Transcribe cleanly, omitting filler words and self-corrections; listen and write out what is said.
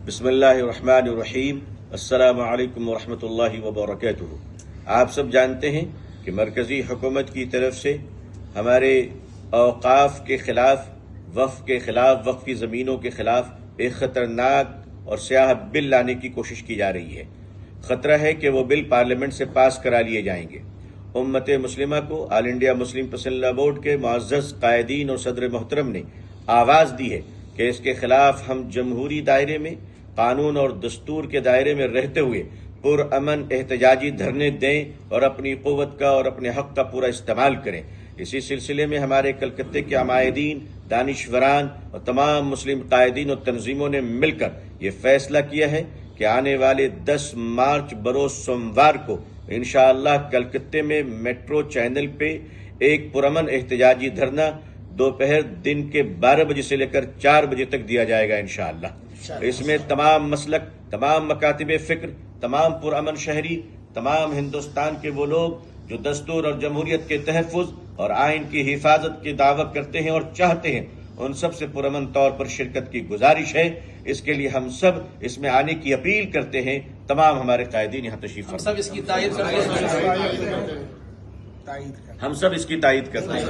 بسم اللہ الرحمن الرحیم، السلام علیکم ورحمۃ اللہ وبرکاتہ۔ آپ سب جانتے ہیں کہ مرکزی حکومت کی طرف سے ہمارے اوقاف کے خلاف، وقف کے خلاف، وقف کی زمینوں کے خلاف ایک خطرناک اور سیاہ بل لانے کی کوشش کی جا رہی ہے۔ خطرہ ہے کہ وہ بل پارلیمنٹ سے پاس کرا لیے جائیں گے۔ امت مسلمہ کو آل انڈیا مسلم پسند لا بورڈ کے معزز قائدین اور صدر محترم نے آواز دی ہے کہ اس کے خلاف ہم جمہوری دائرے میں، قانون اور دستور کے دائرے میں رہتے ہوئے پرامن احتجاجی دھرنے دیں اور اپنی قوت کا اور اپنے حق کا پورا استعمال کریں۔ اسی سلسلے میں ہمارے کلکتے کے عمائدین، دانشوران اور تمام مسلم قائدین اور تنظیموں نے مل کر یہ فیصلہ کیا ہے کہ آنے والے 10 مارچ بروز سوموار کو انشاءاللہ کلکتے میں میٹرو چینل پہ ایک پرامن احتجاجی دھرنا دوپہر دن کے 12 بجے سے لے کر 4 بجے تک دیا جائے گا انشاءاللہ۔ اس میں تمام مسلک، تمام مکاتب فکر، تمام پرامن شہری، تمام ہندوستان کے وہ لوگ جو دستور اور جمہوریت کے تحفظ اور آئین کی حفاظت کی دعوت کرتے ہیں اور چاہتے ہیں، ان سب سے پرامن طور پر شرکت کی گزارش ہے۔ اس کے لیے ہم سب اس میں آنے کی اپیل کرتے ہیں۔ تمام ہمارے قائدین یہاں تشریف فرما، سب اس کی تائید کرتے ہیں۔ ہم سب اس کی تائید کرتے ہیں۔